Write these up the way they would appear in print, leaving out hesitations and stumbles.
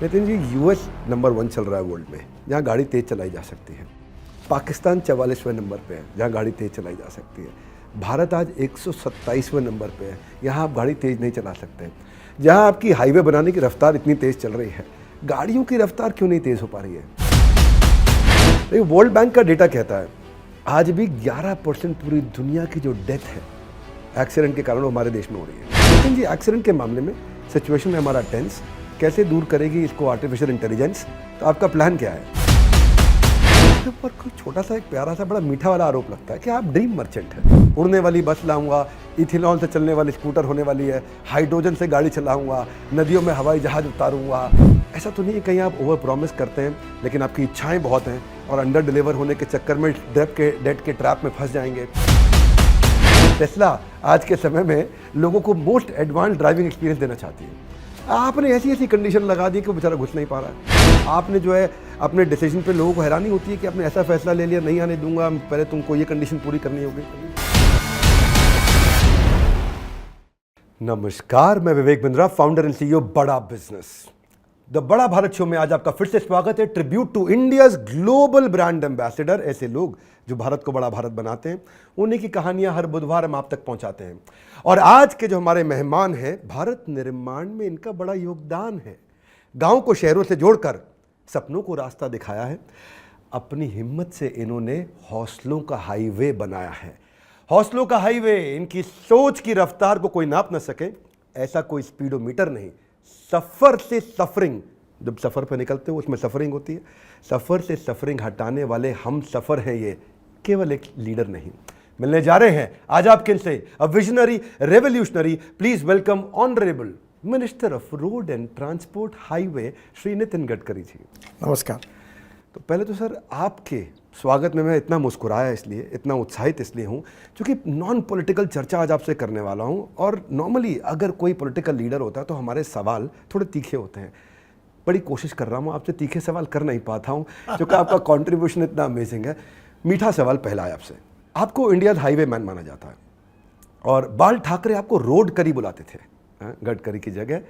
Nitin ji, US number 1 चल रहा है वर्ल्ड में, जहाँ गाड़ी तेज़ चलाई जा सकती है। पाकिस्तान 44वें नंबर पे है, जहाँ गाड़ी तेज़ चलाई जा सकती है। भारत आज 127वें नंबर पे है, यहाँ आप गाड़ी तेज़ नहीं चला सकते। जहाँ आपकी हाईवे बनाने की रफ्तार इतनी तेज़ चल रही है, गाड़ियों की रफ्तार क्यों नहीं तेज़ हो पा रही है? देखिए, वर्ल्ड बैंक का डेटा कहता है आज भी 11% पूरी दुनिया की जो डेथ है एक्सीडेंट के कारण हमारे देश में हो रही है। लेकिन जी, एक्सीडेंट के मामले में सिचुएशन है हमारा टेंस, कैसे दूर करेगी इसको आर्टिफिशियल इंटेलिजेंस? तो आपका प्लान क्या है? तो पर कोई छोटा सा एक प्यारा सा बड़ा मीठा वाला आरोप लगता है कि आप ड्रीम मर्चेंट हैं। उड़ने वाली बस लाऊंगा, इथेनॉल से चलने वाली स्कूटर होने वाली है, हाइड्रोजन से गाड़ी चलाऊंगा, नदियों में हवाई जहाज उतारूंगा। ऐसा तो नहीं है कहीं आप ओवर प्रॉमिस करते हैं, लेकिन आपकी इच्छाएं बहुत हैं और अंडर डिलीवर होने के चक्कर में डेट के ट्रैप में फंस जाएंगे। टेस्ला आज के समय में लोगों को मोस्ट एडवांस ड्राइविंग एक्सपीरियंस देना चाहती है। आपने ऐसी ऐसी कंडीशन लगा दी कि वो बेचारा घुस नहीं पा रहा है। आपने जो है अपने डिसीजन पे लोगों को हैरानी होती है कि आपने ऐसा फैसला ले लिया, नहीं आने दूंगा, पहले तुमको ये कंडीशन पूरी करनी होगी। नमस्कार, मैं Vivek Bindra, founder and CEO बड़ा बिजनेस। द बड़ा भारत शो में आज आपका फिर से स्वागत है। Tribute to India's global brand ambassador, ऐसे लोग जो भारत को बड़ा भारत बनाते हैं, उन्हीं की कहानियां हर बुधवार हम आप तक पहुंचाते हैं। और आज के जो हमारे मेहमान हैं, भारत निर्माण में इनका बड़ा योगदान है। गांव को शहरों से जोड़कर सपनों को रास्ता दिखाया है। अपनी हिम्मत से इन्होंने हौसलों का हाईवे बनाया है। हौसलों का हाईवे, इनकी सोच की रफ्तार को कोई नाप ना सके, ऐसा कोई स्पीडोमीटर नहीं। सफर से सफरिंग, जब सफर पर निकलते हो उसमें सफरिंग होती है, सफर से सफरिंग हटाने वाले हम सफर हैं। ये केवल एक लीडर नहीं, मिलने जा रहे हैं आज आपके से a visionary revolutionary. Please welcome honourable minister of road and transport highway Shri Nitin Gadkari ji. नमस्कार। तो पहले तो सर, आपके स्वागत में मैं इतना मुस्कुराया इसलिए, इतना उत्साहित इसलिए हूँ क्योंकि नॉन पॉलिटिकल चर्चा आज आपसे करने वाला हूँ। और नॉर्मली अगर कोई पॉलिटिकल लीडर होता है तो हमारे सवाल थोड़े तीखे होते हैं। बड़ी कोशिश कर रहा हूँ, आपसे तीखे सवाल कर नहीं पाता हूँ क्योंकि आपका कॉन्ट्रीब्यूशन इतना अमेजिंग है। मीठा सवाल पहला है आपसे। आपको इंडिया हाईवे मैन माना जाता है और बाल ठाकरे आपको रोड करी बुलाते थे, गडकरी की जगह।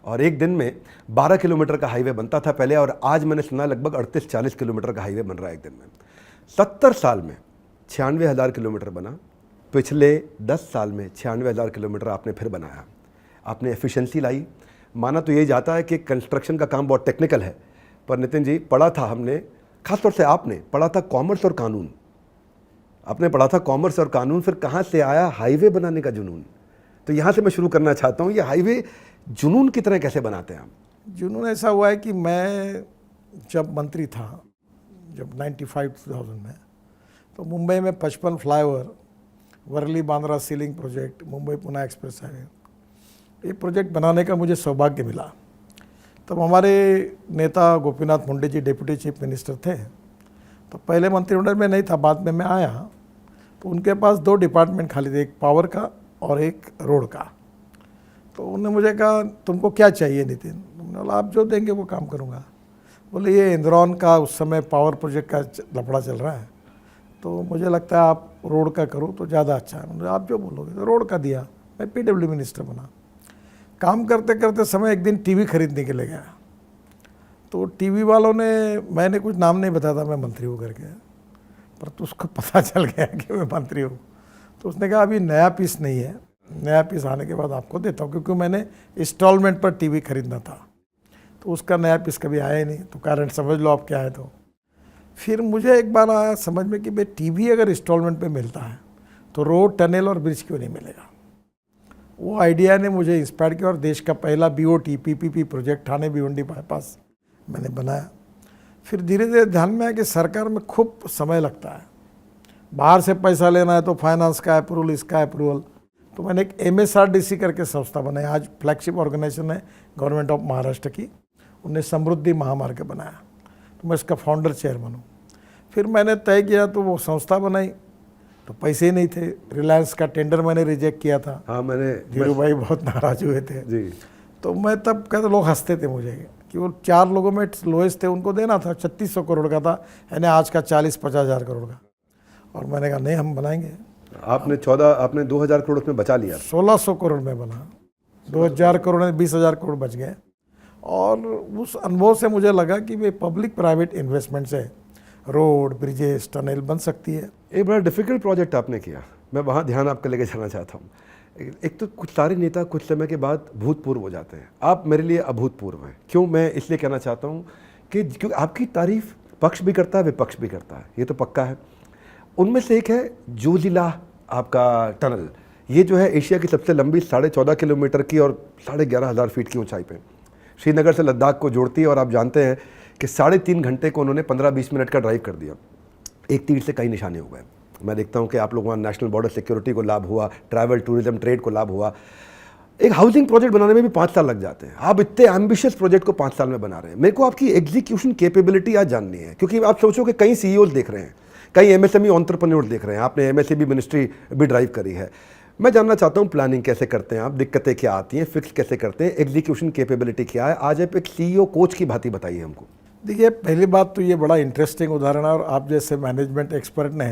और एक दिन में 12 किलोमीटर का हाईवे बनता था पहले, और आज मैंने सुना लगभग 38-40 किलोमीटर का हाईवे बन रहा है एक दिन में। 70 साल में 96,000 किलोमीटर बना। पिछले 10 साल में 96,000 किलोमीटर आपने फिर बनाया। आपने एफिशिएंसी लाई। माना तो यही जाता है कि कंस्ट्रक्शन का काम बहुत टेक्निकल है, पर नितिन जी, पढ़ा था हमने, खासतौर से आपने पढ़ा था कॉमर्स और कानून। आपने पढ़ा था कॉमर्स और कानून, फिर कहाँ से आया हाईवे बनाने का जुनून? तो यहाँ से मैं शुरू करना चाहता हूँ, ये हाईवे जुनून की तरह कैसे बनाते हैं आप? जुनून ऐसा हुआ है कि मैं जब मंत्री था, जब 95-2000 में, तो मुंबई में 55 flyover, Worli Bandra sea link project, Mumbai Pune express highway, ये प्रोजेक्ट बनाने का मुझे सौभाग्य मिला। तब हमारे नेता Gopinath Munde ji deputy chief minister थे। तो पहले मंत्रिमंडल में नहीं था, बाद में मैं आया तो उनके पास 2 डिपार्टमेंट खाली थे, एक पावर का और एक रोड का। तो उन्होंने मुझे कहा, तुमको क्या चाहिए नितिन? मैंने बोला, आप जो देंगे वो काम करूँगा। बोले, ये इंद्रौन का उस समय पावर प्रोजेक्ट का लफड़ा चल रहा है, तो मुझे लगता है आप रोड का करो तो ज़्यादा अच्छा है। मैंने, आप जो बोलोगे। तो रोड का दिया। मैं PW मिनिस्टर बना। काम करते करते समय एक दिन टीवी खरीदने के लिए गया, तो टीवी वालों ने, मैंने कुछ नाम नहीं बताया था मैं मंत्री हूँ करके, पर तो उसको पता चल गया कि मैं मंत्री हूँ। तो उसने कहा, अभी नया पीस नहीं है, नया पीस आने के बाद आपको देता हूँ, क्योंकि मैंने इंस्टॉलमेंट पर टीवी खरीदना था। तो उसका नया पीस कभी आया ही नहीं, तो कारण समझ लो आप क्या है। तो फिर मुझे एक बार आया समझ में कि भाई टीवी अगर इंस्टॉलमेंट पे मिलता है तो रोड, टनल और ब्रिज क्यों नहीं मिलेगा। वो आइडिया ने मुझे इंस्पायर किया और देश का पहला BOT PPP project Thane Bhiwandi bypass मैंने बनाया। फिर धीरे धीरे ध्यान में आया कि सरकार में खूब समय लगता है, बाहर से पैसा लेना है तो फाइनेंस का अप्रूवल, इसका अप्रूवल। तो मैंने एक MSRDC करके संस्था बनाई, आज फ्लैगशिप ऑर्गेनाइजेशन है गवर्नमेंट ऑफ महाराष्ट्र की। उन्हें समृद्धि महामार्ग बनाया, तो मैं इसका फाउंडर चेयरमैन हूँ। फिर मैंने तय किया तो वो संस्था बनाई, तो पैसे ही नहीं थे। रिलायंस का टेंडर मैंने रिजेक्ट किया था। हाँ, मैंने, धीरू भाई बहुत नाराज हुए थे जी। तो मैं तब कहते, लोग हंसते थे मुझे कि वो 4 लोगों में लोएस्ट थे, उनको देना था। 3600 करोड़ का था, यानी आज का 40-50 हज़ार करोड़ का। और मैंने कहा, नहीं, हम बनाएंगे। आपने 2000 करोड़ उसमें बचा लिया। 1600 करोड़ में बना, 2000 करोड़ में 20,000 करोड़ बच गए। और उस अनुभव से मुझे लगा कि वे पब्लिक प्राइवेट इन्वेस्टमेंट से रोड, ब्रिजेस, टनल बन सकती है। एक बड़ा डिफ़िकल्ट प्रोजेक्ट आपने किया, मैं वहाँ ध्यान आपका लेके जाना चाहता हूँ। एक तो कुछ सारे नेता कुछ समय के बाद भूतपूर्व हो जाते हैं, आप मेरे लिए अभूतपूर्व हैं। क्यों? मैं इसलिए कहना चाहता हूँ कि क्योंकि आपकी तारीफ पक्ष भी करता है, विपक्ष भी करता है, ये तो पक्का है। उनमें से एक है जोजिला आपका टनल, ये जो है एशिया की सबसे लंबी 14.5 किलोमीटर की और 11,500 फीट की ऊंचाई पे श्रीनगर से लद्दाख को जोड़ती है। और आप जानते हैं कि 3.5 घंटे को उन्होंने 15-20 मिनट का ड्राइव कर दिया। एक तीर से कई निशाने हो गए। मैं देखता हूँ कि आप लोग वहाँ नेशनल बॉर्डर सिक्योरिटी को लाभ हुआ, ट्रैवल टूरिज्म ट्रेड को लाभ हुआ। एक हाउसिंग प्रोजेक्ट बनाने में भी 5 साल लग जाते हैं, आप इतने एम्बिशियस प्रोजेक्ट को 5 साल में बना रहे हैं। मेरे को आपकी एग्जीक्यूशन कैपेबिलिटी आज जाननी है, क्योंकि आप सोचो कि कई सीईओज देख रहे हैं, कई एमएसएमई एंटरप्रेन्योर देख रहे हैं, आपने एमएसएमई मिनिस्ट्री भी ड्राइव करी है। मैं जानना चाहता हूँ प्लानिंग कैसे करते हैं आप, दिक्कतें क्या आती हैं, फिक्स कैसे करते हैं, एग्जीक्यूशन कैपेबिलिटी क्या है। आज आप एक सीईओ कोच की भांति बताइए हमको। देखिए, पहली बात तो ये बड़ा इंटरेस्टिंग उदाहरण है और आप जैसे मैनेजमेंट एक्सपर्ट ने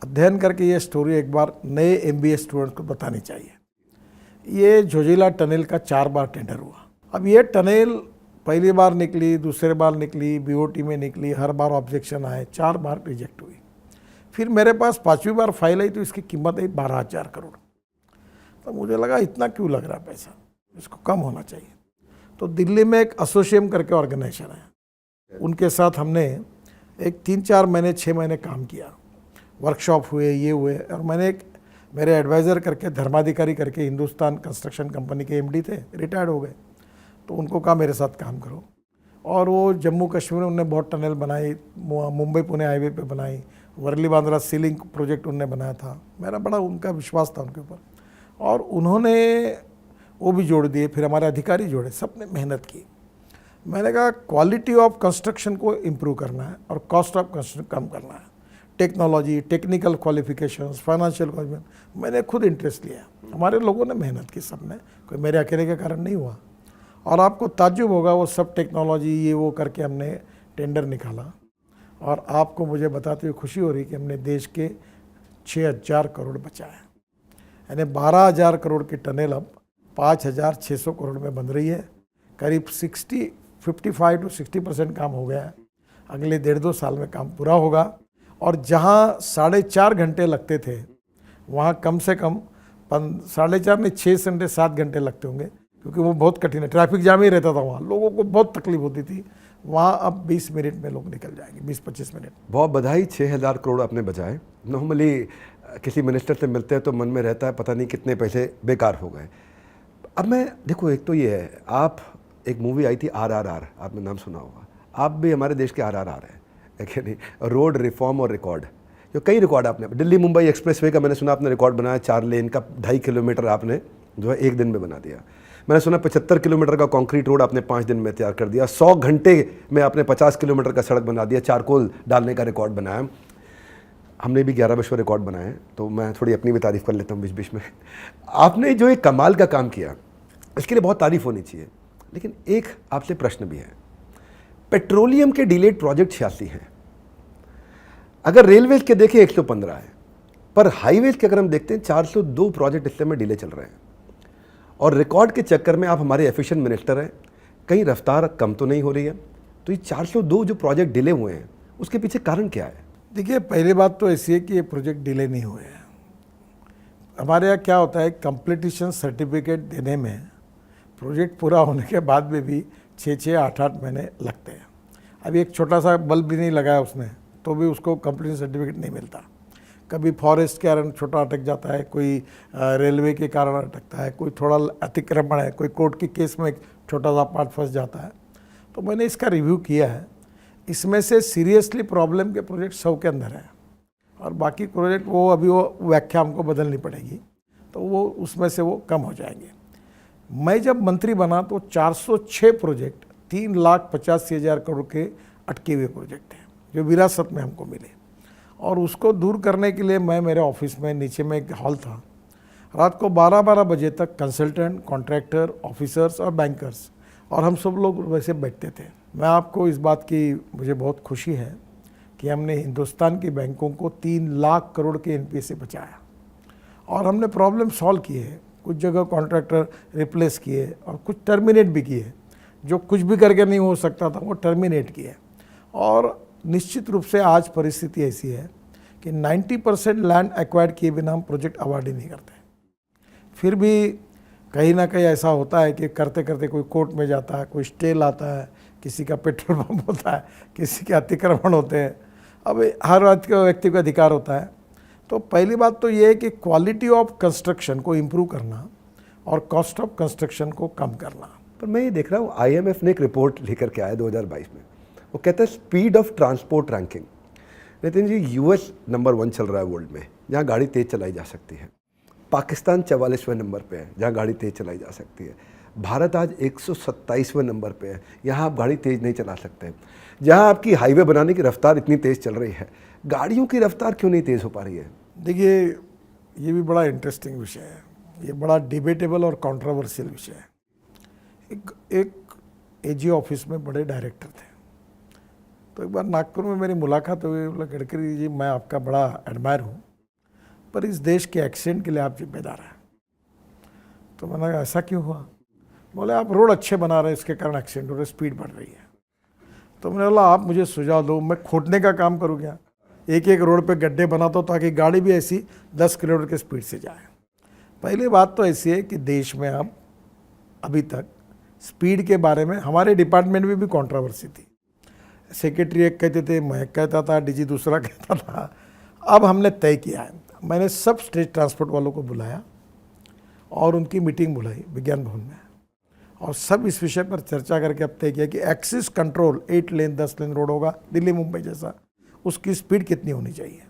अध्ययन करके ये स्टोरी एक बार नए एमबीए स्टूडेंट को बतानी चाहिए। ये जोजिला टनल का 4 बार टेंडर हुआ। अब ये टनल पहली बार निकली, दूसरे बार निकली, बीओटी में निकली, हर बार ऑब्जेक्शन आए, 4 बार रिजेक्ट हुई। फिर मेरे पास 5वीं बार फाइल आई तो इसकी कीमत आई 12,000 करोड़। तो मुझे लगा इतना क्यों लग रहा है पैसा, इसको कम होना चाहिए। तो दिल्ली में एक एसोसिएम करके ऑर्गेनाइजेशन है, उनके साथ हमने एक 3-4 महीने 6 महीने काम किया, वर्कशॉप हुए, ये हुए। और मैंने एक मेरे एडवाइज़र करके धर्माधिकारी करके हिंदुस्तान कंस्ट्रक्शन कंपनी के एमडी थे, रिटायर्ड हो गए, तो उनको कहा मेरे साथ काम करो। और वो जम्मू कश्मीर में उन्होंने बहुत टनल बनाई, मुंबई पुणे हाईवे पे बनाई, वर्ली बांद्रा सीलिंग प्रोजेक्ट उनने बनाया था। मेरा बड़ा उनका विश्वास था उनके ऊपर, और उन्होंने वो भी जोड़ दिए, फिर हमारे अधिकारी जोड़े, सब ने मेहनत की। मैंने कहा क्वालिटी ऑफ कंस्ट्रक्शन को इम्प्रूव करना है और कॉस्ट ऑफ कंस्ट्रक्शन कम करना है। Technology, technical qualifications, financial qualification, मैंने खुद इंटरेस्ट लिया। हमारे लोगों ने मेहनत की, सब ने, कोई मेरे अकेले के कारण नहीं हुआ। और आपको ताज्जुब होगा, वो सब टेक्नोलॉजी ये वो करके हमने टेंडर निकाला। और आपको मुझे बताते हुए खुशी हो रही कि हमने देश के 6,000 करोड़ बचाए, यानी 12,000 करोड़ की टनल अब 5,600 करोड़ में बन रही है। करीब 55 to 60% काम हो गया है। अगले 1.5-2 साल में काम पूरा होगा। और जहाँ 4.5 घंटे लगते थे, वहाँ कम से कम 4.5 नहीं 6 से 7 घंटे लगते होंगे, क्योंकि वो बहुत कठिन है, ट्रैफिक जाम ही रहता था, वहाँ लोगों को बहुत तकलीफ होती थी। वहाँ अब 20 मिनट में लोग निकल जाएंगे, 20-25 मिनट। बहुत बधाई, 6,000 करोड़ आपने बचाए। नॉर्मली किसी मिनिस्टर से मिलते हैं तो मन में रहता है पता नहीं कितने पैसे बेकार हो गए। अब मैं देखो, एक तो ये है, आप एक मूवी आई थी RRR, आपने नाम सुना होगा, आप भी हमारे देश के RRR हैं, है नहीं? रोड रिफॉर्म और रिकॉर्ड, जो कई रिकॉर्ड आपने, दिल्ली मुंबई एक्सप्रेसवे का मैंने सुना आपने रिकॉर्ड बनाया, 4 लेन का 2.5 किलोमीटर आपने जो है 1 दिन में बना दिया। मैंने सुना 75 किलोमीटर का कंक्रीट रोड आपने 5 दिन में तैयार कर दिया। 100 घंटे में आपने 50 किलोमीटर का सड़क बना दिया, चारकोल डालने का रिकॉर्ड बनाया। हमने भी 11 विश्व रिकॉर्ड बनाए हैं, तो मैं थोड़ी अपनी भी तारीफ़ कर लेता हूँ बीच बीच में। आपने जो एक कमाल का काम किया, इसके लिए बहुत तारीफ़ होनी चाहिए। लेकिन एक आपसे प्रश्न भी है, पेट्रोलियम के डिलेड प्रोजेक्ट 86 हैं, अगर रेलवेज के देखें 115 है, पर हाईवेज के अगर हम देखते हैं 402 प्रोजेक्ट इस समय डिले चल रहे हैं। और रिकॉर्ड के चक्कर में आप हमारे एफिशिएंट मिनिस्टर हैं, कहीं रफ्तार कम तो नहीं हो रही है। तो ये 402 जो प्रोजेक्ट डिले हुए हैं, उसके पीछे कारण क्या है? देखिए, पहली बात तो ऐसी है कि ये प्रोजेक्ट डिले नहीं हुए हैं। हमारे यहाँ क्या होता है, कंप्लीटेशन सर्टिफिकेट देने में प्रोजेक्ट पूरा होने के बाद में भी 6-6, 8-8 महीने लगते हैं। अभी एक छोटा सा बल्ब भी नहीं लगाया उसने, तो भी उसको कंप्लीटेशन सर्टिफिकेट नहीं मिलता। कभी फॉरेस्ट के कारण छोटा अटक जाता है, कोई रेलवे के कारण अटकता है, कोई थोड़ा अतिक्रमण है, कोई कोर्ट के केस में एक छोटा सा पार्ट फंस जाता है। तो मैंने इसका रिव्यू किया है, इसमें से सीरियसली प्रॉब्लम के प्रोजेक्ट 100 के अंदर है, और बाकी प्रोजेक्ट वो अभी वो व्याख्या हमको बदलनी पड़ेगी, तो वो उसमें से वो कम हो जाएंगे। मैं जब मंत्री बना तो 406 प्रोजेक्ट 3,85,000 करोड़ के अटके हुए प्रोजेक्ट हैं, जो विरासत में हमको मिले। और उसको दूर करने के लिए मैं मेरे ऑफिस में नीचे में एक हॉल था, रात को 12-12 बजे तक कंसल्टेंट, कॉन्ट्रैक्टर, ऑफिसर्स और बैंकर्स और हम सब लोग वैसे बैठते थे। मैं आपको इस बात की मुझे बहुत खुशी है कि हमने हिंदुस्तान की बैंकों को 3 लाख करोड़ के एनपीए से बचाया, और हमने प्रॉब्लम सॉल्व किए। कुछ जगह कॉन्ट्रैक्टर रिप्लेस किए और कुछ टर्मिनेट भी किए, जो कुछ भी करके नहीं हो सकता था वो टर्मिनेट किया। और निश्चित रूप से आज परिस्थिति ऐसी है कि 90% लैंड एक्वायर्ड किए बिना हम प्रोजेक्ट अवार्ड ही नहीं करते। फिर भी कहीं ना कहीं ऐसा होता है कि करते करते कोई कोर्ट में जाता है, कोई स्टे लाता है, किसी का पेट्रोल पंप होता है, किसी के अतिक्रमण होते हैं। अब हर व्यक्ति को अधिकार होता है। तो पहली बात तो ये है कि क्वालिटी ऑफ कंस्ट्रक्शन को इम्प्रूव करना और कॉस्ट ऑफ कंस्ट्रक्शन को कम करना। पर मैं ये देख रहा हूँ IMF ने एक रिपोर्ट लेकर के आया 2022 में, वो कहता है speed of transport ranking. Nitin ji, US number 1 चल रहा है वर्ल्ड में, जहाँ गाड़ी तेज़ चलाई जा सकती है। पाकिस्तान 44वें नंबर पे है, जहाँ गाड़ी तेज़ चलाई जा सकती है। भारत आज 127वें नंबर पे है, यहाँ आप गाड़ी तेज़ नहीं चला सकते। जहाँ आपकी हाईवे बनाने की रफ्तार इतनी तेज़ चल रही है, गाड़ियों की रफ्तार क्यों नहीं तेज़ हो पा रही है? देखिए, ये भी बड़ा इंटरेस्टिंग विषय है, ये बड़ा डिबेटेबल और कंट्रोवर्शियल विषय है। एक AG ऑफिस में बड़े डायरेक्टर थे, तो एक बार नागपुर में मेरी मुलाकात हुई। बोला, गडकरी जी, मैं आपका बड़ा एडमायर हूँ, पर इस देश के एक्सीडेंट के लिए आप जिम्मेदार हैं। तो मैंने कहा, ऐसा क्यों हुआ? बोले, आप रोड अच्छे बना रहे हैं, इसके कारण एक्सीडेंट हो रहे, स्पीड बढ़ रही है। तो मैंने बोला, आप मुझे सुझाव दो, मैं खोदने का काम करूँ क्या? एक एक रोड पे गड्ढे बनाता हूँ ताकि गाड़ी भी ऐसी 10 किलोमीटर की स्पीड से जाए। पहली बात तो ऐसी है कि देश में अब अभी तक स्पीड के बारे में हमारे डिपार्टमेंट में भी कंट्रोवर्सी थी। सेक्रेटरी एक कहते थे, मैं कहता था, DG दूसरा कहता था। अब हमने तय किया है, मैंने सब स्टेट ट्रांसपोर्ट वालों को बुलाया और उनकी मीटिंग बुलाई विज्ञान भवन में, और सब इस विषय पर चर्चा करके अब तय किया कि एक्सिस कंट्रोल 8 लेन 10 लेन रोड होगा दिल्ली मुंबई जैसा, उसकी स्पीड कितनी होनी चाहिए।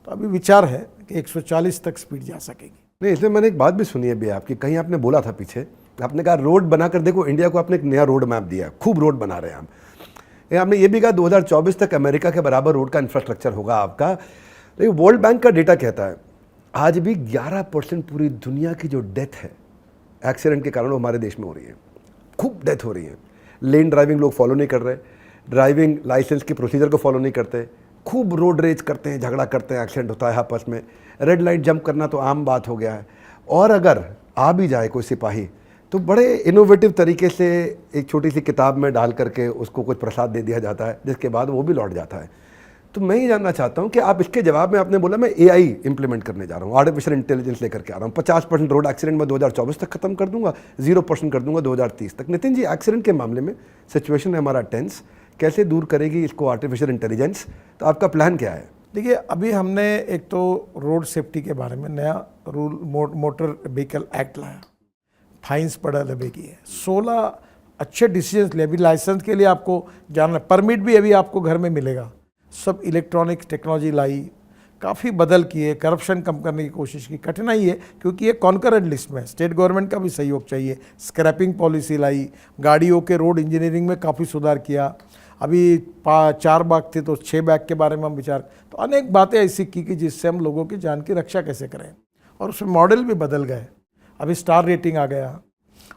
तो अभी विचार है कि 140 तक स्पीड जा सकेगी। नहीं, इसमें मैंने एक बात भी सुनी है भैया आपकी, कहीं आपने बोला था पीछे, आपने कहा रोड बनाकर देखो, इंडिया को आपने एक नया रोड मैप दिया, खूब रोड बना रहे हैं हम। आपने ये भी कहा 2024 तक अमेरिका के बराबर रोड का इंफ्रास्ट्रक्चर होगा आपका। लेकिन वर्ल्ड बैंक का डेटा कहता है आज भी 11% पूरी दुनिया की जो डेथ है एक्सीडेंट के कारण, वो हमारे देश में हो रही है। खूब डेथ हो रही है। लेन ड्राइविंग लोग फॉलो नहीं कर रहे, ड्राइविंग लाइसेंस के प्रोसीजर को फॉलो नहीं करते, खूब रोड रेज करते हैं, झगड़ा करते हैं, एक्सीडेंट होता है आपस में। रेड लाइट जंप करना तो आम बात हो गया है। और अगर आ भी जाए कोई सिपाही, तो बड़े इनोवेटिव तरीके से एक छोटी सी किताब में डाल करके उसको कुछ प्रसाद दे दिया जाता है, जिसके बाद वो भी लौट जाता है। तो मैं ये जानना चाहता हूँ कि आप इसके जवाब में, आपने बोला मैं AI इंप्लीमेंट करने जा रहा हूँ, आर्टिफिशियल इंटेलिजेंस लेकर के आ रहा हूँ, 50% रोड एक्सीडेंट में 2024 तक खत्म कर दूंगा, 0% कर दूंगा 2030 तक। नितिन जी, एक्सीडेंट के मामले में सिचुएशन है हमारा टेंस, कैसे दूर करेगी इसको आर्टिफिशियल इंटेलिजेंस? तो आपका प्लान क्या है? देखिए, अभी हमने एक तो रोड सेफ्टी के बारे में नया रूल मोटर व्हीकल एक्ट लाया, फाइन्स बढ़ा लबे की है, 16 अच्छे डिसीजन ले। अभी लाइसेंस के लिए आपको जाना, परमिट भी अभी आपको घर में मिलेगा, सब इलेक्ट्रॉनिक टेक्नोलॉजी लाई, काफ़ी बदल किए, करप्शन कम करने की कोशिश की। कठिनाई है क्योंकि ये कॉन्करेंट लिस्ट में है, स्टेट गवर्नमेंट का भी सहयोग चाहिए। स्क्रैपिंग पॉलिसी लाई, गाड़ियों के रोड इंजीनियरिंग में काफ़ी सुधार किया। अभी 4 बाग थे तो 6 बाग के बारे में हम विचार, तो अनेक बातें ऐसी की कि जिससे हम लोगों की जान की रक्षा कैसे करें, और उसमें मॉडल भी बदल गए। अभी स्टार रेटिंग आ गया,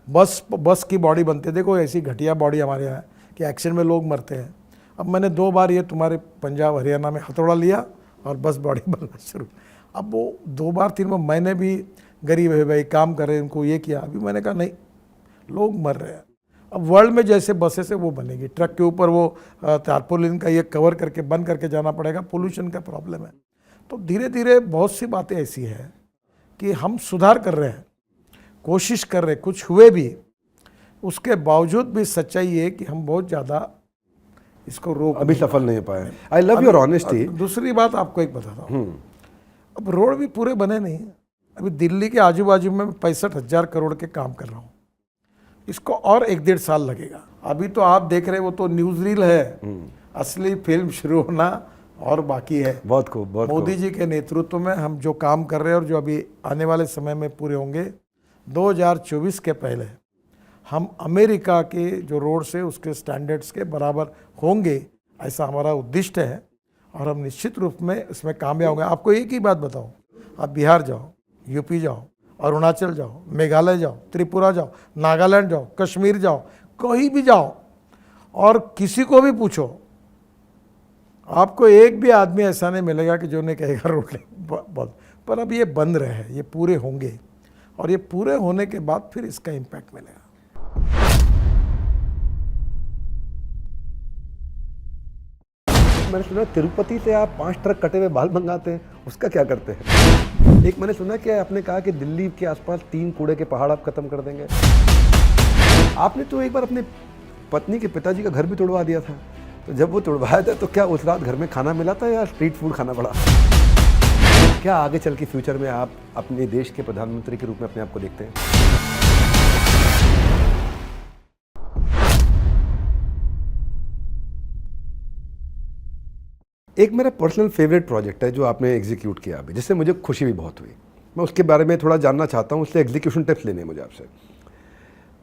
बस की बॉडी बनते, देखो ऐसी घटिया बॉडी हमारे यहाँ कि एक्सीडेंट में लोग मरते हैं। अब मैंने 2 बार ये तुम्हारे पंजाब हरियाणा में हथौड़ा लिया और बस बॉडी बनना शुरू। अब वो 2 बार 3 बार मैंने भी गरीब है भाई, काम कर रहे हैं, उनको ये किया। अभी मैंने कहा नहीं, लोग मर रहे हैं। अब वर्ल्ड में जैसे बसें से वो बनेगी, ट्रक के ऊपर वो टारपोलिन का ये कवर करके बंद करके जाना पड़ेगा, पोल्यूशन का प्रॉब्लम है। तो धीरे धीरे बहुत सी बातें ऐसी है कि हम सुधार कर रहे हैं, कोशिश कर रहे, कुछ हुए भी, उसके बावजूद भी सच्चाई है कि हम बहुत ज़्यादा इसको रोक अभी सफल नहीं हो पाए। I love your honesty. दूसरी बात आपको एक बताता हूँ, अब रोड भी पूरे बने नहीं। अभी दिल्ली के आजू बाजू में 65,000 करोड़ के काम कर रहा हूँ, इसको और 1-1.5 साल लगेगा। अभी तो आप देख रहे, वो तो न्यूज़ रील है, असली फिल्म शुरू होना और बाकी है। बहुत खूब, बहुत मोदी जी के नेतृत्व में हम जो काम कर रहे हैं और जो अभी आने वाले समय में पूरे होंगे, 2024 के पहले हम अमेरिका के जो रोड्स है उसके स्टैंडर्ड्स के बराबर होंगे, ऐसा हमारा उद्दिष्ट है, और हम निश्चित रूप में इसमें कामयाब होंगे। आपको एक ही बात बताऊं, आप बिहार जाओ, यूपी जाओ, अरुणाचल जाओ, मेघालय जाओ, त्रिपुरा जाओ, नागालैंड जाओ, कश्मीर जाओ, कहीं भी जाओ और किसी को भी पूछो, आपको एक भी आदमी ऐसा नहीं मिलेगा कि जो ने कहेगा रोड बहुत। पर अब ये बंद रहे हैं, ये पूरे होंगे, और ये पूरे होने के बाद फिर इसका इम्पैक्ट मिलेगा। मैंने सुना तिरुपति से आप 5 ट्रक कटे हुए बाल मंगाते हैं, उसका क्या करते हैं? एक मैंने सुना कि आपने कहा कि दिल्ली के आसपास 3 कूड़े के पहाड़ आप खत्म कर देंगे। आपने तो एक बार अपने पत्नी के पिताजी का घर भी तोड़वा दिया था, तो जब वो तोड़वाया था तो क्या उस रात घर में खाना मिला था या स्ट्रीट फूड खाना पड़ा? क्या आगे चल के फ्यूचर में आप अपने देश के प्रधानमंत्री के रूप में अपने आप को देखते हैं? एक मेरा पर्सनल फेवरेट प्रोजेक्ट है जो आपने एग्जीक्यूट किया अभी, जिससे मुझे खुशी भी बहुत हुई। मैं उसके बारे में थोड़ा जानना चाहता हूँ, उससे एग्जीक्यूशन टिप्स लेने हैं मुझे आपसे।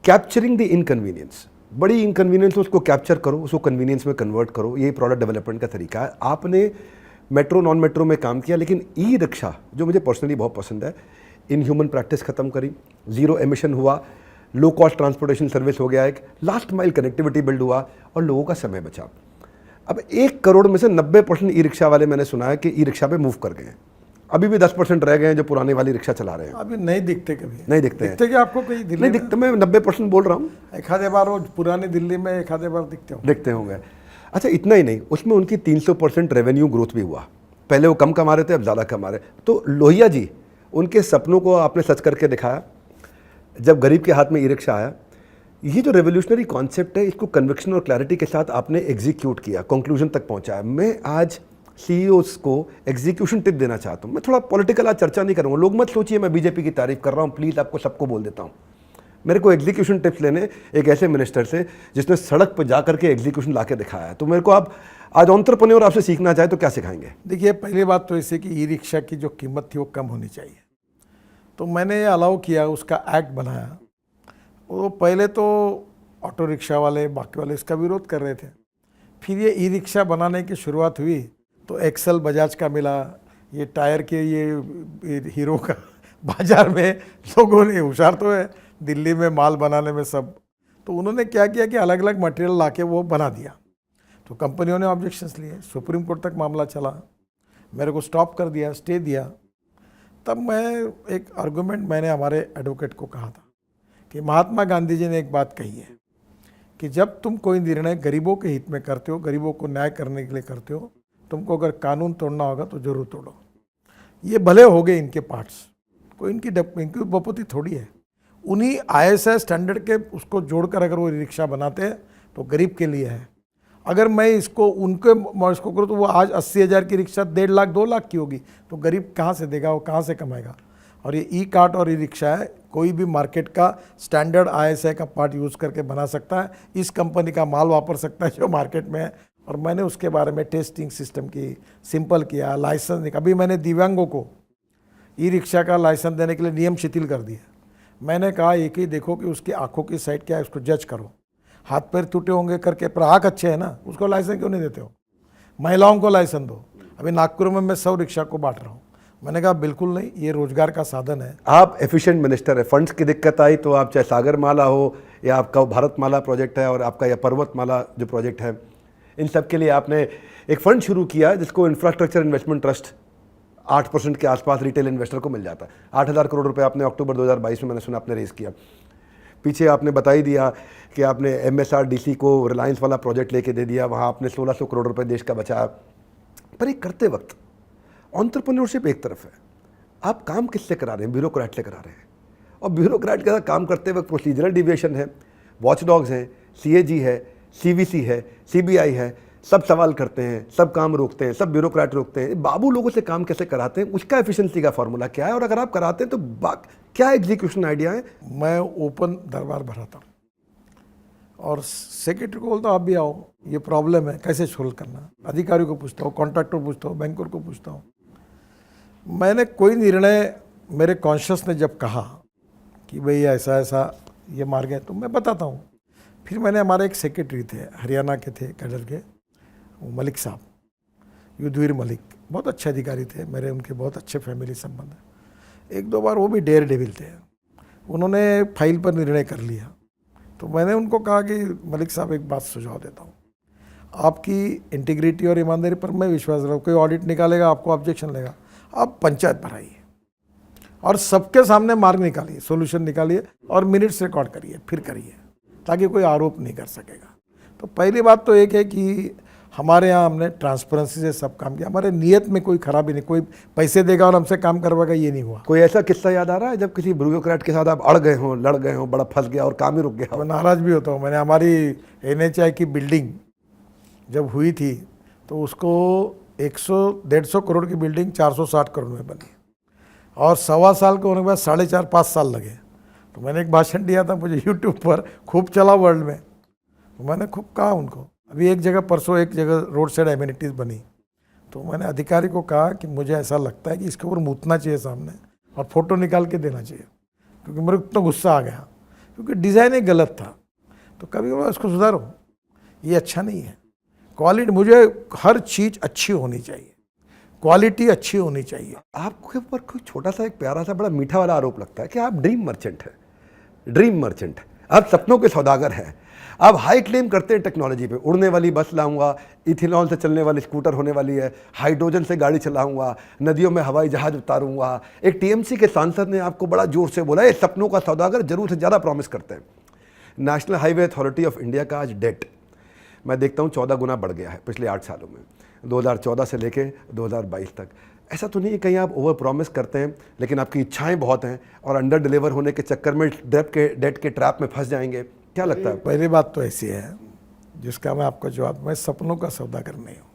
कैप्चरिंग द इनकन्वीनियंस, बड़ी इनकन्वीनियंस उसको कैप्चर करो, उसको कन्वीनियंस में कन्वर्ट करो, ये प्रोडक्ट डेवलपमेंट का तरीका है। आपने मेट्रो नॉन मेट्रो में काम किया, लेकिन ई रिक्शा जो मुझे पर्सनली बहुत पसंद है, इन ह्यूमन प्रैक्टिस ख़त्म करी, ज़ीरो एमिशन हुआ, लो कॉस्ट ट्रांसपोर्टेशन सर्विस हो गया, एक लास्ट माइल कनेक्टिविटी बिल्ड हुआ और लोगों का समय बचा। अब 1 करोड़ में से 90% ई रिक्शा वाले मैंने सुना है कि ई रिक्शा पे मूव कर गए हैं। अभी भी 10% रह गए हैं जो पुराने वाली रिक्शा चला रहे हैं। अभी नहीं दिखते, कभी नहीं दिखते दिखते क्या आपको? कहीं दिल्ली नहीं दिखते, मैं 90% बोल रहा हूँ। एक आधे बार वो पुरानी दिल्ली में एक आधे बार दिखते होंगे। अच्छा, इतना ही नहीं, उसमें उनकी 300% रेवेन्यू ग्रोथ भी हुआ। पहले वो कम कमा रहे थे, अब ज़्यादा कमा रहे। तो लोहिया जी, उनके सपनों को आपने सच करके दिखाया। जब गरीब के हाथ में ई रिक्शा आया, ये जो रेवोल्यूशनरी कॉन्सेप्ट है, इसको कन्विक्शन और क्लैरिटी के साथ आपने एग्जीक्यूट किया, कंक्लूजन तक पहुंचाया। मैं आज सीईओज को एग्जीक्यूशन टिप देना चाहता हूं। मैं थोड़ा पॉलिटिकल आज चर्चा नहीं करूंगा, लोग मत सोचिए मैं बीजेपी की तारीफ कर रहा हूं, प्लीज़ आपको सबको बोल देता हूं। मेरे को एग्जीक्यूशन टिप्स लेने एक ऐसे मिनिस्टर से जिसने सड़क पर जा करके एग्जीक्यूशन ला के दिखाया है। तो मेरे को आप आज एंटरप्रेन्योर आपसे सीखना चाहे तो क्या सिखाएंगे? देखिए, पहली बात तो ऐसे कि ई रिक्शा की जो कीमत थी वो कम होनी चाहिए, तो मैंने अलाउ किया, उसका एक्ट बनाया। वो पहले तो ऑटो रिक्शा वाले, बाकी वाले इसका विरोध कर रहे थे। फिर ये ई रिक्शा बनाने की शुरुआत हुई तो एक्सेल बजाज का मिला, ये टायर के ये हीरो का बाजार में लोगों ने, होशियार तो है दिल्ली में माल बनाने में सब, तो उन्होंने क्या किया कि अलग अलग मटेरियल लाके वो बना दिया। तो कंपनियों ने ऑब्जेक्शंस लिए, सुप्रीम कोर्ट तक मामला चला, मेरे को स्टॉप कर दिया, स्टे दिया। तब मैं एक आर्गूमेंट मैंने हमारे एडवोकेट को कहा था कि महात्मा गांधी जी ने एक बात कही है कि जब तुम कोई निर्णय गरीबों के हित में करते हो, गरीबों को न्याय करने के लिए करते हो, तुमको अगर कानून तोड़ना होगा तो जरूर तोड़ो। ये भले हो गए इनके पार्ट्स, कोई इनकी बपोती थोड़ी है। उन्हीं ISI स्टैंडर्ड के उसको जोड़कर अगर वो रिक्शा बनाते हैं तो गरीब के लिए है। अगर मैं इसको इसको करूँ तो वो आज 80,000 की रिक्शा 1.5 लाख 2 लाख की होगी, तो गरीब कहाँ से देगा, वो कहाँ से कमाएगा? और ये ई कार्ट और ई रिक्शा है, कोई भी मार्केट का स्टैंडर्ड ISI का पार्ट यूज़ करके बना सकता है, इस कंपनी का माल वापर सकता है जो मार्केट में है। और मैंने उसके बारे में टेस्टिंग सिस्टम की, सिंपल किया, लाइसेंस। अभी मैंने दिव्यांगों को ई रिक्शा का लाइसेंस देने के लिए नियम शिथिल कर दिया। मैंने कहा एक ही देखो कि उसकी आंखों की साइड क्या है, उसको जज करो। हाथ पैर टूटे होंगे करके, पर आँख अच्छे है ना, उसको लाइसेंस क्यों नहीं देते हो? महिलाओं को लाइसेंस दो। अभी नागपुर में मैं 100 रिक्शा को बांट रहा हूँ। मैंने कहा बिल्कुल नहीं, ये रोजगार का साधन है। आप एफिशिएंट मिनिस्टर है। फंड्स की दिक्कत आई तो आप चाहे सागरमाला हो या आपका भारतमाला प्रोजेक्ट है और आपका या पर्वतमाला जो प्रोजेक्ट है, इन सब के लिए आपने एक फंड शुरू किया जिसको इंफ्रास्ट्रक्चर इन्वेस्टमेंट ट्रस्ट 8% के आसपास रिटेल इन्वेस्टर को मिल जाता है। 8,000 करोड़ रुपए आपने अक्टूबर 2022 में मैंने सुना आपने रेज किया। पीछे आपने बता ही दिया कि आपने MSRDC को रिलायंस वाला प्रोजेक्ट लेके दे दिया, वहाँ आपने 1600 करोड़ रुपए देश का बचाया। पर ये करते वक्त एंटरप्रेन्योरशिप एक तरफ है, आप काम किससे करा रहे हैं? ब्यूरोक्रेट से करा रहे हैं। और ब्यूरोक्रेट के साथ काम करते वक्त प्रोसीजरल डिविएशन है, वॉचडॉग्स हैं, CAG है, CVC है, CBI है, सब सवाल करते हैं, सब काम रोकते हैं, सब ब्यूरोक्रेट रोकते हैं। बाबू लोगों से काम कैसे कराते हैं, उसका एफिशिएंसी का फॉर्मूला क्या है? और अगर आप कराते हैं तो क्या एग्जीक्यूशन आइडिया है? मैं ओपन दरबार भराता हूँ और सेक्रेटरी को बोलता हूँ आप भी आओ, ये प्रॉब्लम है, कैसे सोल्व करना। अधिकारी को पूछता हूँ, कॉन्ट्रैक्टर पूछता हूँ, बैंकर को पूछता हूँ। मैंने कोई निर्णय, मेरे कॉन्शियस ने जब कहा कि भाई ऐसा ऐसा ये मार्ग है, तो मैं बताता हूँ। फिर मैंने, हमारे एक सेक्रेटरी थे, हरियाणा के थे, कैडर के, मलिक साहब, युद्धवीर मलिक, बहुत अच्छे अधिकारी थे मेरे, उनके बहुत अच्छे फैमिली संबंध है। 1-2 बार वो भी डेयर डेविल थे, उन्होंने फाइल पर निर्णय कर लिया। तो मैंने उनको कहा कि मलिक साहब एक बात सुझाव देता हूँ, आपकी इंटीग्रिटी और ईमानदारी पर मैं विश्वास रखता हूँ। कोई ऑडिट निकालेगा, आपको ऑब्जेक्शन लेगा, आप पंचायत भराइए और सबके सामने मार्ग निकालिए, सॉल्यूशन निकालिए और मिनट्स रिकॉर्ड करिए, फिर करिए, ताकि कोई आरोप नहीं कर सकेगा। तो पहली बात तो एक है कि हमारे यहाँ हमने ट्रांसपेरेंसी से सब काम किया, हमारे नियत में कोई खराबी नहीं, कोई पैसे देगा और हमसे काम करवाएगा ये नहीं हुआ। कोई ऐसा किस्सा याद आ रहा है जब किसी ब्यूरोक्रेट के साथ आप अड़ गए हों, लड़ गए हों, बड़ा फंस गया और काम ही रुक गया हो? मैं नाराज़ भी होता हूँ। मैंने हमारी NHI की बिल्डिंग जब हुई थी तो उसको 100-150 करोड़ की बिल्डिंग 460 करोड़ में बनी और 1.25 साल के होने के बाद 4.5-5 साल लगे। तो मैंने एक भाषण दिया था, मुझे यूट्यूब पर खूब चला वर्ल्ड में, तो मैंने खूब कहा उनको। अभी एक जगह रोड साइड एमिनिटीज़ बनी, तो मैंने अधिकारी को कहा कि मुझे ऐसा लगता है कि इसके ऊपर मूतना चाहिए सामने और फ़ोटो निकाल के देना चाहिए, क्योंकि मेरे को इतना गुस्सा आ गया, क्योंकि डिज़ाइन ही गलत था। तो कभी कभी उसको सुधारो, ये अच्छा नहीं है। क्वालिटी, मुझे हर चीज़ अच्छी होनी चाहिए, क्वालिटी अच्छी होनी चाहिए। आपके ऊपर कोई छोटा सा एक प्यारा सा बड़ा मीठा वाला आरोप लगता है कि आप ड्रीम मर्चेंट हैं, ड्रीम मर्चेंट, आप सपनों के सौदागर हैं। आप हाई क्लेम करते हैं टेक्नोलॉजी पे, उड़ने वाली बस लाऊंगा, इथेनॉल से चलने वाली स्कूटर होने वाली है, हाइड्रोजन से गाड़ी चलाऊंगा, नदियों में हवाई जहाज उतारूंगा। एक TMC के सांसद ने आपको बड़ा जोर से बोला, ये सपनों का सौदागर जरूर से ज़्यादा प्रॉमिस करते हैं। National highway authority of India का आज डेट मैं देखता हूँ 14 गुना बढ़ गया है पिछले 8 सालों में, 2014 से लेके 2022 तक। ऐसा तो नहीं है कहीं आप ओवर प्रॉमिस करते हैं लेकिन आपकी इच्छाएं बहुत हैं और अंडर डिलीवर होने के चक्कर में डेट के ट्रैप में फंस जाएंगे? क्या लगता है? पहली बात तो ऐसी है जिसका मैं आपको जवाब, मैं सपनों का सौदागर नहीं हूँ।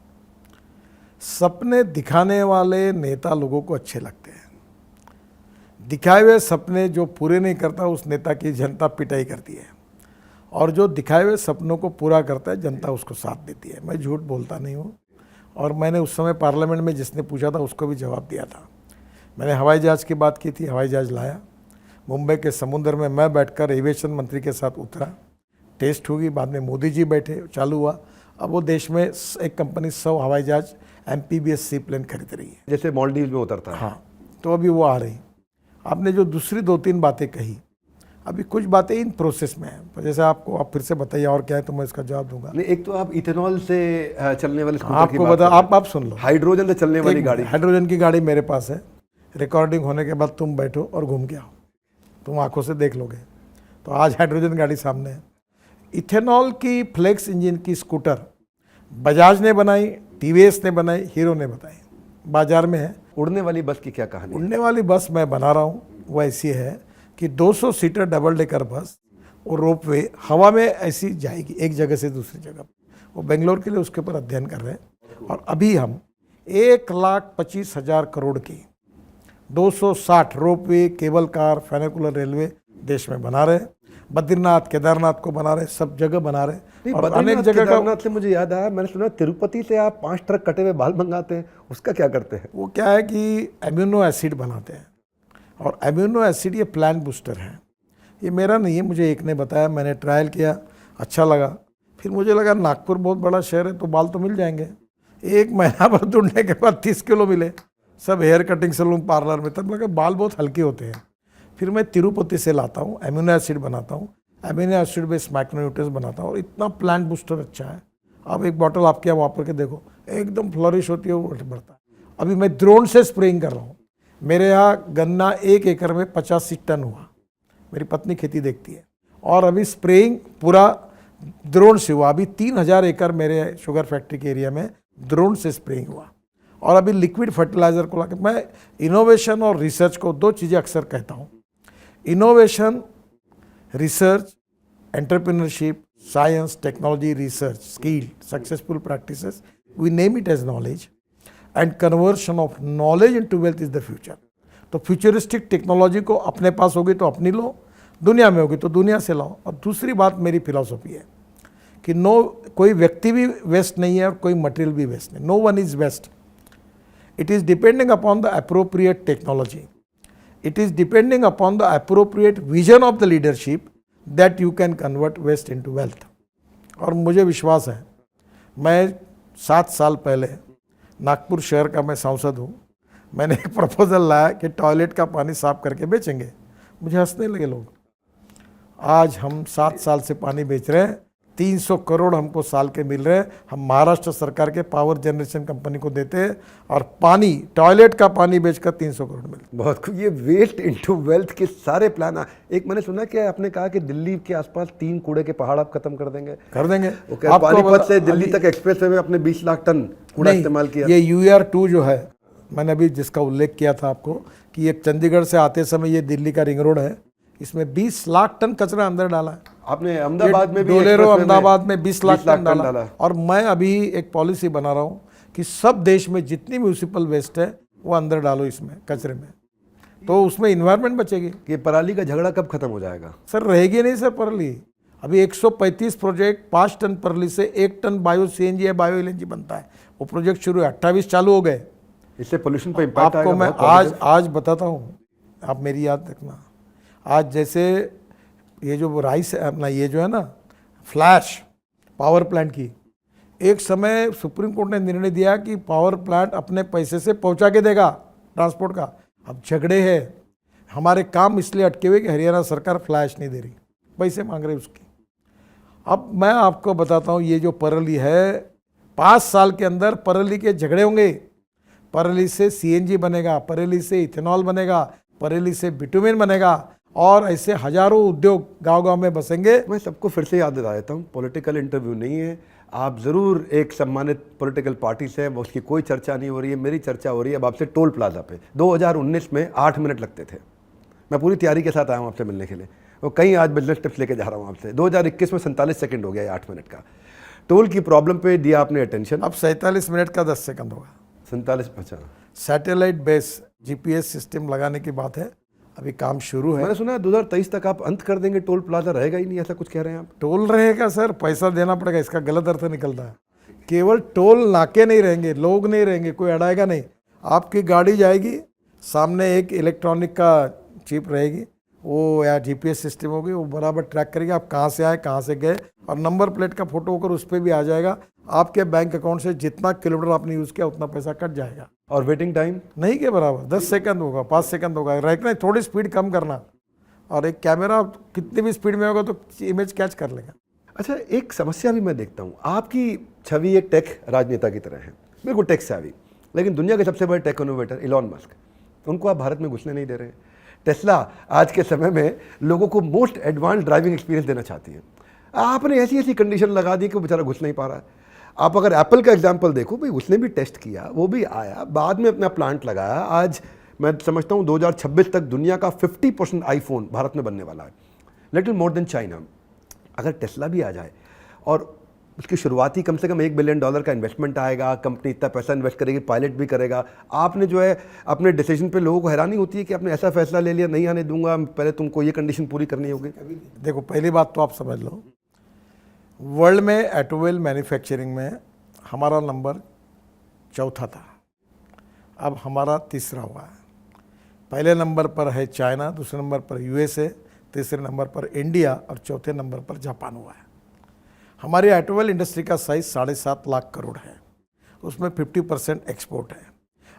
सपने दिखाने वाले नेता लोगों को अच्छे लगते हैं, दिखाए हुए सपने जो पूरे नहीं करता उस नेता की जनता पिटाई करती है, और जो दिखाए हुए सपनों को पूरा करता है जनता उसको साथ देती है। मैं झूठ बोलता नहीं हूँ, और मैंने उस समय पार्लियामेंट में जिसने पूछा था उसको भी जवाब दिया था। मैंने हवाई जहाज़ की बात की थी, हवाई जहाज़ लाया, मुंबई के समुद्र में मैं बैठकर एविएशन मंत्री के साथ उतरा, टेस्ट होगी, बाद में मोदी जी बैठे, चालू हुआ। अब वो देश में एक कंपनी 100 हवाई जहाज MPBS सी प्लेन खरीद रही है, जैसे मालदीव में उतरता है। हाँ, तो अभी वो आ रही। आपने जो दूसरी 2-3 बातें कही, अभी कुछ बातें इन प्रोसेस में हैं, तो जैसे आपको आप फिर से बताइए और क्या है तो मैं इसका जवाब दूंगा। नहीं, एक तो आप इथेनॉल से चलने वाले स्कूटर की आपको बात बता, कर रहे हैं। आप सुन लो, हाइड्रोजन से चलने वाली गाड़ी, हाइड्रोजन की गाड़ी मेरे पास है, रिकॉर्डिंग होने के बाद तुम बैठो और घूम के आओ, तुम आंखों से देख लोगे। तो आज हाइड्रोजन गाड़ी सामने है। इथेनॉल की फ्लेक्स इंजन की स्कूटर बजाज ने बनाई, TVS ने बनाई, हीरो ने बनाई, बाजार में है। उड़ने वाली बस की क्या कहानी? उड़ने वाली बस मैं बना रहा हूँ, वो ऐसी है कि 200 सीटर डबल डेकर बस और रोपवे हवा में ऐसी जाएगी एक जगह से दूसरी जगह। वो बेंगलोर के लिए उसके ऊपर अध्ययन कर रहे हैं, और अभी हम 1,25,000 करोड़ की 260 रोपवे, केबल कार, फेनिकुलर रेलवे देश में बना रहे हैं। बद्रीनाथ, केदारनाथ को बना रहे, सब जगह बना रहे। नहीं, और बद्रीनाथ, अनेक जगह का, केदारनाथ से मुझे याद आया, मैंने सुना तिरुपति से आप 5 ट्रक कटे हुए बाल मंगाते हैं, उसका क्या करते हैं? वो क्या है कि एम्यूनो एसिड बनाते हैं, और एम्यूनो एसिड ये प्लांट बूस्टर है। ये मेरा नहीं है, मुझे एक ने बताया, मैंने ट्रायल किया, अच्छा लगा। फिर मुझे लगा नागपुर बहुत बड़ा शहर है तो बाल तो मिल जाएंगे। 1 महीना भर ढूंढने के बाद 30 किलो मिले, सब हेयर कटिंग सैलून पार्लर में। तब लगा बाल बहुत हल्के होते हैं। फिर मैं तिरुपति से लाता हूँ, एम्यूनो एसिड बनाता हूँ, एम्यूनो एसिड बेस्ड माइक्रोन्यूट्रिएंट्स बनाता हूँ, और इतना प्लांट बूस्टर अच्छा है। अब एक बॉटल आपके यहाँ वापर के देखो, एकदम फ्लरिश होती है, वो बढ़ता है। अभी मैं ड्रोन से स्प्रेइंग कर रहा हूँ। मेरे यहाँ गन्ना 1 एकड़ में 85 टन हुआ, मेरी पत्नी खेती देखती है, और अभी स्प्रेइंग पूरा ड्रोन से हुआ। अभी 3,000 एकड़ मेरे शुगर फैक्ट्री के एरिया में ड्रोन से स्प्रेइंग हुआ। और अभी लिक्विड फर्टिलाइजर को लाकर, मैं इनोवेशन और रिसर्च को 2 चीज़ें अक्सर कहता हूँ, innovation, research, entrepreneurship, science, technology, research, skill, successful practices, we name it as knowledge, and conversion of knowledge into wealth is the future. तो फ्यूचरिस्टिक टेक्नोलॉजी को अपने पास होगी तो अपनी लो, दुनिया में होगी तो दुनिया से लाओ। और दूसरी बात मेरी फिलॉसफी है कि कोई व्यक्ति भी वेस्ट नहीं है और कोई मटेरियल भी वेस्ट नहीं, no one is waste. It is depending upon the appropriate technology, it is depending upon the appropriate vision of the leadership that you can convert waste into wealth. और मुझे विश्वास है, मैं 7 साल पहले नागपुर शहर का मैं सांसद हूँ, मैंने एक प्रपोजल लाया कि टॉयलेट का पानी साफ करके बेचेंगे। मुझे हंसने लगे लोग। आज हम 7 साल से पानी बेच रहे हैं, 300 करोड़ हमको साल के मिल रहे हैं। हम महाराष्ट्र सरकार के पावर जनरेशन कंपनी को देते हैं और पानी, टॉयलेट का पानी बेचकर 300 करोड़ मिलते हैं। बहुत खूब। ये वेस्ट इनटू वेल्थ के सारे प्लान। एक मैंने सुना कि आपने कहा कि दिल्ली के आसपास 3 कूड़े के पहाड़ आप खत्म कर देंगे। कर देंगे। पानीपत से दिल्ली तक एक्सप्रेसवे में आपने 20 लाख टन कूड़ा इस्तेमाल किया। ये UR2 जो है, मैंने अभी जिसका उल्लेख किया था आपको कि ये चंडीगढ़ से आते समय ये दिल्ली का रिंग रोड है, इसमें 20 लाख टन कचरा अंदर डाला है। आपने अहमदाबाद में भी, डोलेरो अहमदाबाद में 20 लाख टन डाला। और मैं अभी एक पॉलिसी बना रहा हूँ कि सब देश में जितनी म्यूनिसिपल वेस्ट है वो अंदर डालो इसमें, कचरे में, तो उसमें इन्वायरमेंट बचेगी। कि पराली का झगड़ा कब खत्म हो जाएगा? सर रहेगी नहीं सर पराली। अभी 135 प्रोजेक्ट, 5 टन पराली से 1 टन बायो CNG या बायो LNG बनता है। वो प्रोजेक्ट शुरू है, 28 चालू हो गए। इससे पोल्यूशन पर इम्पैक्ट आपको मैं आज बताता हूँ, आप मेरी याद रखना। आज जैसे ये जो राइस अपना ये जो है ना फ्लैश पावर प्लांट की, एक समय सुप्रीम कोर्ट ने निर्णय दिया कि पावर प्लांट अपने पैसे से पहुंचा के देगा ट्रांसपोर्ट का। अब झगड़े हैं, हमारे काम इसलिए अटके हुए कि हरियाणा सरकार फ्लैश नहीं दे रही, पैसे मांग रही उसकी। अब मैं आपको बताता हूँ, ये जो पराली है 5 साल के अंदर पराली के झगड़े होंगे। पराली से CNG बनेगा, पराली से इथेनॉल बनेगा, पराली से बिटुमेन बनेगा और ऐसे हजारों उद्योग गांव-गांव में बसेंगे। मैं सबको फिर से याद दिला देता हूँ, पॉलिटिकल इंटरव्यू नहीं है। आप ज़रूर एक सम्मानित पॉलिटिकल पार्टी से, उसकी कोई चर्चा नहीं हो रही है, मेरी चर्चा हो रही है अब आपसे टोल प्लाजा पे। 2019 में 8 मिनट लगते थे। मैं पूरी तैयारी के साथ आया हूँ आपसे मिलने के लिए, और कहीं आज बिजनेस टिप्स लेके जा रहा हूँ आपसे। 2021 में 47 सेकंड हो गया, 8 मिनट का। टोल की प्रॉब्लम पे दिया आपने अटेंशन। अब 47 मिनट का 10 सेकंड होगा। 47, अच्छा। सैटेलाइट बेस GPS सिस्टम लगाने की बात है, अभी काम शुरू है। मैंने सुना है 2023 तक आप अंत कर देंगे, टोल प्लाजा रहेगा ही नहीं, ऐसा कुछ कह रहे हैं आप? टोल रहेगा सर, पैसा देना पड़ेगा, इसका गलत अर्थ निकलता है। केवल टोल नाके नहीं रहेंगे, लोग नहीं रहेंगे, कोई अड़ाएगा नहीं। आपकी गाड़ी जाएगी, सामने एक इलेक्ट्रॉनिक का चिप रहेगी, वो या GPS सिस्टम होगी, वो बराबर ट्रैक करेगी आप कहाँ से आए, कहाँ से गए, और नंबर प्लेट का फोटो होकर उस पर भी आ जाएगा। आपके बैंक अकाउंट से जितना किलोमीटर आपने यूज़ किया उतना पैसा कट जाएगा। और वेटिंग टाइम नहीं के बराबर, 10 सेकंड होगा, 5 सेकंड होगा। रखना थोड़ी स्पीड कम करना, और एक कैमरा कितनी भी स्पीड में होगा तो इमेज कैच कर लेगा। अच्छा, एक समस्या भी मैं देखता हूँ, आपकी छवि एक टेक राजनेता की तरह है, बिल्कुल टेक सेवी, लेकिन दुनिया के सबसे बड़े टेक इनोवेटर इलॉन मस्क, उनको आप भारत में घुसने नहीं दे रहे हैं। टेस्ला आज के समय में लोगों को मोस्ट एडवांस ड्राइविंग एक्सपीरियंस देना चाहती है। आपने ऐसी ऐसी कंडीशन लगा दी कि वो बेचारा घुस नहीं पा रहा है। आप अगर एप्पल का एग्जांपल देखो, भाई उसने भी टेस्ट किया, वो भी आया, बाद में अपना प्लांट लगाया। आज मैं समझता हूँ 2026 तक दुनिया का 50% आईफोन भारत में बनने वाला है, लिटिल मोर देन चाइना। अगर टेस्ला भी आ जाए और उसकी शुरुआती कम से कम $1 बिलियन का इन्वेस्टमेंट आएगा, कंपनी इतना पैसा इन्वेस्ट करेगी, पायलट भी करेगा। आपने जो है अपने डिसीजन पे लोगों को हैरानी होती है कि आपने ऐसा फैसला ले लिया, नहीं आने दूंगा, पहले तुमको ये कंडीशन पूरी करनी होगी। देखो, पहली बात तो आप समझ लो, वर्ल्ड में ऑटोमोबाइल मैन्युफैक्चरिंग में हमारा नंबर 4था था, अब हमारा 3रा हुआ है। पहले नंबर पर है चाइना, दूसरे नंबर पर USA, तीसरे नंबर पर इंडिया और चौथे नंबर पर जापान हुआ है। हमारी ऑटोमोबाइल इंडस्ट्री का साइज 7.5 लाख करोड़ है, उसमें 50% एक्सपोर्ट है।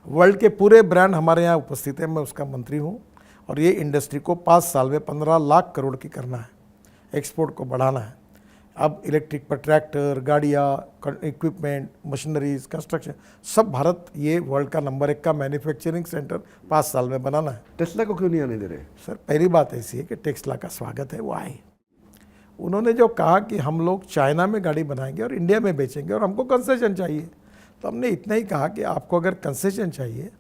वर्ल्ड के पूरे ब्रांड हमारे यहाँ उपस्थित हैं, मैं उसका मंत्री हूँ, और ये इंडस्ट्री को 5 साल में 15 लाख करोड़ की करना है, एक्सपोर्ट को बढ़ाना है। अब इलेक्ट्रिक पर ट्रैक्टर, गाड़ियाँ, इक्विपमेंट, मशीनरीज, कंस्ट्रक्शन, सब भारत ये वर्ल्ड का नंबर 1 का मैन्युफैक्चरिंग सेंटर 5 साल में बनाना है। टेस्ला को क्यों नहीं आने दे रहे? सर, पहली बात ऐसी है कि टेस्ला का स्वागत है, वो आए। उन्होंने जो कहा कि हम लोग चाइना में गाड़ी बनाएंगे और इंडिया में बेचेंगे और हमको कंसेशन चाहिए, तो हमने इतना ही कहा कि आपको अगर कंसेशन चाहिए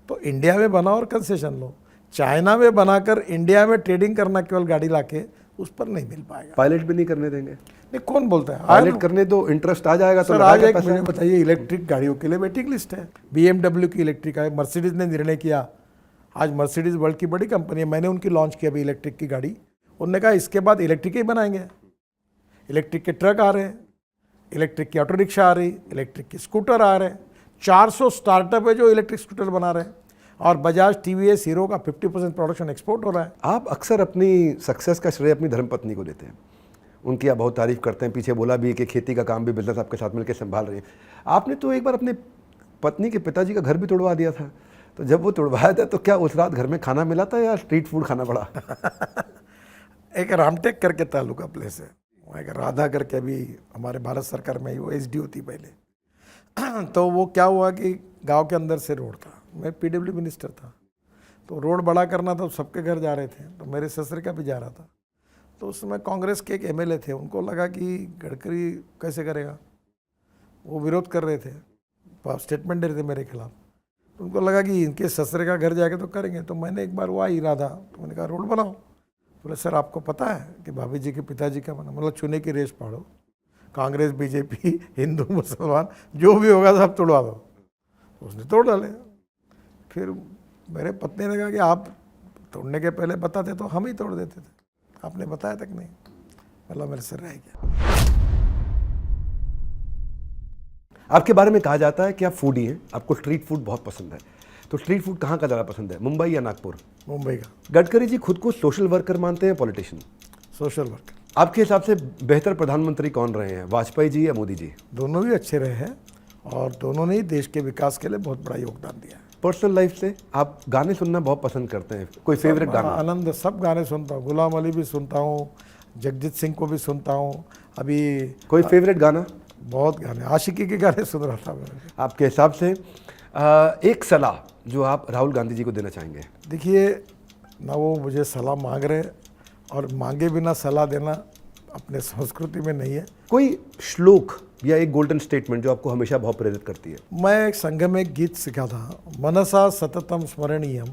तो इंडिया में बनाओ और कंसेशन लो। चाइना में बनाकर इंडिया में ट्रेडिंग करना केवल गाड़ी लाके, उस पर नहीं मिल पाएगा। पायलट भी नहीं करने देंगे? नहीं, कौन बोलता है पायलट करने दो, इंटरेस्ट आ जाएगा तो सर। आज एक मुझे बताइए, इलेक्ट्रिक गाड़ियों के लिए वेटिंग लिस्ट है। BMW की इलेक्ट्रिक है, मर्सिडीज ने निर्णय किया, आज मर्सिडीज वर्ल्ड की बड़ी कंपनी है, मैंने उनकी लॉन्च की अभी इलेक्ट्रिक की गाड़ी। उन्होंने कहा इसके बाद इलेक्ट्रिक ही बनाएंगे। इलेक्ट्रिक के ट्रक आ रहे हैं, इलेक्ट्रिक की ऑटो रिक्शा आ रही, इलेक्ट्रिक की स्कूटर आ रहे हैं, 400 स्टार्टअप है जो इलेक्ट्रिक स्कूटर बना रहे हैं, और बजाज, TVS, हीरो का 50% प्रोडक्शन एक्सपोर्ट हो रहा है। आप अक्सर अपनी सक्सेस का श्रेय अपनी धर्मपत्नी को देते हैं, उनकी आप बहुत तारीफ करते हैं, पीछे बोला भी कि खेती का काम भी बिजनेस आपके साथ मिलकर संभाल रही है। आपने तो एक बार अपने पत्नी के पिताजी का घर भी तोड़वा दिया था, तो जब वो तोड़वाया था तो क्या उस रात घर में खाना मिला था या स्ट्रीट फूड खाना पड़ा? एक रामटेक करके तालुका प्लेस है, वहाँ एक राधा करके अभी हमारे भारत सरकार में ही वो एसडीओ थी पहले। तो वो क्या हुआ कि गांव के अंदर से रोड था, मैं पीडब्ल्यू मिनिस्टर था, तो रोड बड़ा करना था, सबके घर जा रहे थे, तो मेरे ससुर का भी जा रहा था। तो उस समय कांग्रेस के एक एमएलए थे, उनको लगा कि गडकरी कैसे करेगा, वो विरोध कर रहे थे, स्टेटमेंट दे रहे थे मेरे खिलाफ। तो उनको लगा कि इनके ससुर का घर जाके तो करेंगे। तो मैंने एक बार वो आई इरादा, तो मैंने कहा रोड बनाओ। बोले सर आपको पता है कि भाभी जी के पिताजी का बना, मतलब चुने की रेस पाड़ो, कांग्रेस बीजेपी हिंदू मुसलमान जो भी होगा सब तोड़वा दो। उसने तोड़ डाले। फिर मेरे पत्नी ने कहा कि आप तोड़ने के पहले बताते तो हम ही तोड़ देते थे, आपने बताया तक नहीं। मतलब मेरे से रह गया। आपके बारे में कहा जाता है कि आप फूडी हैं, आपको स्ट्रीट फूड बहुत पसंद है। तो स्ट्रीट फूड कहाँ का ज़्यादा पसंद है, मुंबई या नागपुर? मुंबई का। गडकरी जी खुद को सोशल वर्कर मानते हैं, पॉलिटिशियन? Social worker. आपके हिसाब से बेहतर प्रधानमंत्री कौन रहे हैं, वाजपेयी जी या मोदी जी? दोनों भी अच्छे रहे हैं और दोनों ने ही देश के विकास के लिए बहुत बड़ा योगदान दिया है। पर्सनल लाइफ से आप गाने सुनना बहुत पसंद करते हैं, कोई फेवरेट गाना? आनंद, सब गाने सुनता हूँ, गुलाम अली भी सुनता हूँ, जगजीत सिंह को भी सुनता हूँ। अभी कोई फेवरेट गाना? बहुत गाने, आशिकी के गाने सुन रहा था मैं। आपके हिसाब से एक सलाह जो आप राहुल गांधी जी को देना चाहेंगे? देखिए ना, वो मुझे सलाह मांग रहे और मांगे बिना सलाह देना अपने संस्कृति में नहीं है। कोई श्लोक या एक गोल्डन स्टेटमेंट जो आपको हमेशा बहुत प्रेरित करती है? मैं एक संघ में एक गीत सीखा था, मनसा सततम स्मरणीयम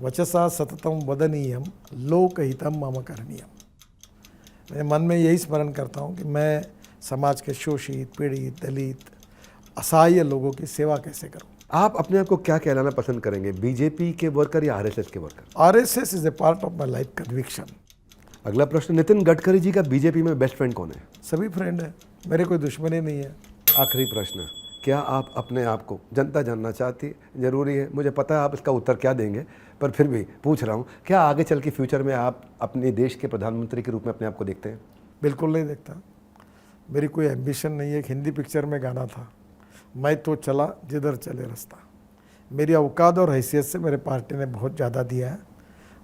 वचसा सततम वदनीयम लोकहितम मम करणीयम। मैं मन में यही स्मरण करता हूँ कि मैं समाज के शोषित, पीड़ित, दलित, असहाय लोगों की सेवा कैसे करूं। आप अपने आप को क्या कहलाना पसंद करेंगे, बीजेपी के वर्कर या आरएसएस के worker? RSS is a part of my life conviction. अगला प्रश्न, नितिन गडकरी जी का बीजेपी में बेस्ट फ्रेंड कौन है? सभी फ्रेंड है, मेरे कोई दुश्मनी नहीं है। आखिरी प्रश्न, क्या आप अपने आप को, जनता जानना चाहती है, जरूरी है, मुझे पता है आप इसका उत्तर क्या देंगे, पर फिर भी पूछ रहा हूँ, क्या आगे चल के फ्यूचर में आप अपने देश के प्रधानमंत्री के रूप में अपने आप को देखते हैं? बिल्कुल नहीं देखता। मेरी कोई एम्बिशन नहीं है। एक हिंदी पिक्चर में गाना था, मैं तो चला जिधर चले रास्ता। मेरी औकात और हैसियत से मेरे पार्टी ने बहुत ज़्यादा दिया है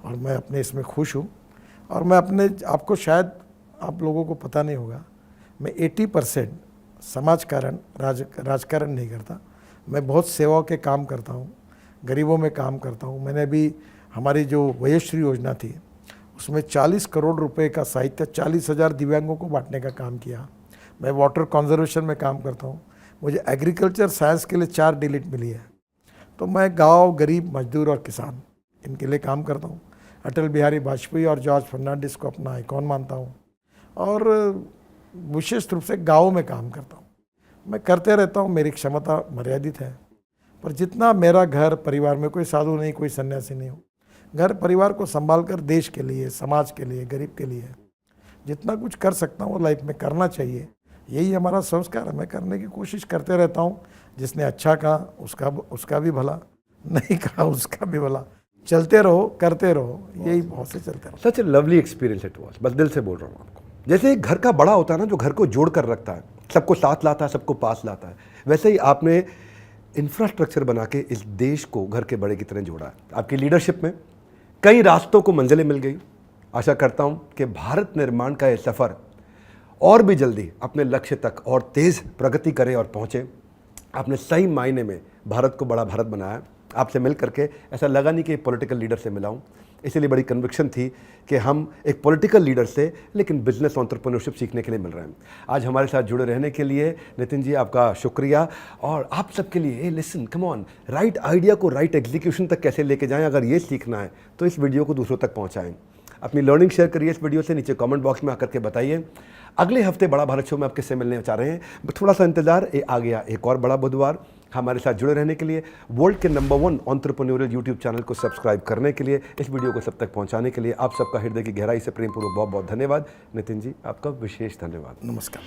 और मैं अपने इसमें खुश हूँ। और मैं अपने आपको, शायद आप लोगों को पता नहीं होगा, मैं 80% समाजकारण, राजकारण नहीं करता। मैं बहुत सेवाओं के काम करता हूँ, गरीबों में काम करता हूँ। मैंने अभी हमारी जो वयश्री योजना थी उसमें 40 करोड़ रुपए का साहित्य 40,000 दिव्यांगों को बांटने का काम किया। मैं वाटर कंजर्वेशन में काम करता हूँ। मुझे एग्रीकल्चर साइंस के लिए 4 डिलीट मिली है। तो मैं गांव, गरीब, मजदूर और किसान, इनके लिए काम करता हूँ। अटल बिहारी वाजपेयी और जॉर्ज फर्नांडिस को अपना आइकॉन मानता हूँ और विशेष रूप से गाँव में काम करता हूँ। मैं करते रहता हूँ, मेरी क्षमता मर्यादित है, पर जितना मेरा घर परिवार में, कोई साधु नहीं, कोई सन्यासी नहीं हूँ, घर परिवार को संभाल कर देश के लिए, समाज के लिए, गरीब के लिए जितना कुछ कर सकता हूँ लाइफ में करना चाहिए। यही हमारा संस्कार है। मैं करने की कोशिश करते रहता हूँ। जिसने अच्छा कहा उसका भी भला, नहीं कहा उसका भी भला। चलते रहो, करते रहो, यही बहुत से चलते रहो। Such a lovely experience it was, बस दिल से बोल रहा हूँ आपको। जैसे एक घर का बड़ा होता है ना, जो घर को जोड़ कर रखता है, सबको साथ लाता है, सबको पास लाता है, वैसे ही आपने इंफ्रास्ट्रक्चर बना के इस देश को घर के बड़े की तरह जोड़ा है। आपकी लीडरशिप में कई रास्तों को मंजिलें मिल गई। आशा करता हूँ कि भारत निर्माण का ये सफ़र और भी जल्दी अपने लक्ष्य तक और तेज़ प्रगति करे और पहुँचे। आपने सही मायने में भारत को बड़ा भारत बनाया। आपसे मिल करके ऐसा लगा नहीं कि एक पॉलिटिकल लीडर से मिला हूँ, इसीलिए बड़ी कन्विक्शन थी कि हम एक पॉलिटिकल लीडर से लेकिन बिजनेस एंटरप्रेन्योरशिप सीखने के लिए मिल रहे हैं। आज हमारे साथ जुड़े रहने के लिए नितिन जी आपका शुक्रिया। और आप सबके लिए listen, come on, right idea को राइट एग्जीक्यूशन तक कैसे लेके जाएं, अगर ये सीखना है तो इस वीडियो को दूसरों तक पहुँचाएँ। अपनी लर्निंग शेयर करिए इस वीडियो से, नीचे कमेंट बॉक्स में आकर के बताइए। अगले हफ्ते बड़ा भारत शो में आप किससे मिलने चाह रहे हैं, थोड़ा सा इंतजार, आ गया एक और बड़ा बुधवार। हमारे साथ जुड़े रहने के लिए, वर्ल्ड के नंबर 1 एंटरप्रेन्योरियल यूट्यूब चैनल को सब्सक्राइब करने के लिए, इस वीडियो को सब तक पहुंचाने के लिए आप सबका हृदय की गहराई से प्रेमपूर्वक बहुत बहुत धन्यवाद। नितिन जी आपका विशेष धन्यवाद। नमस्कार।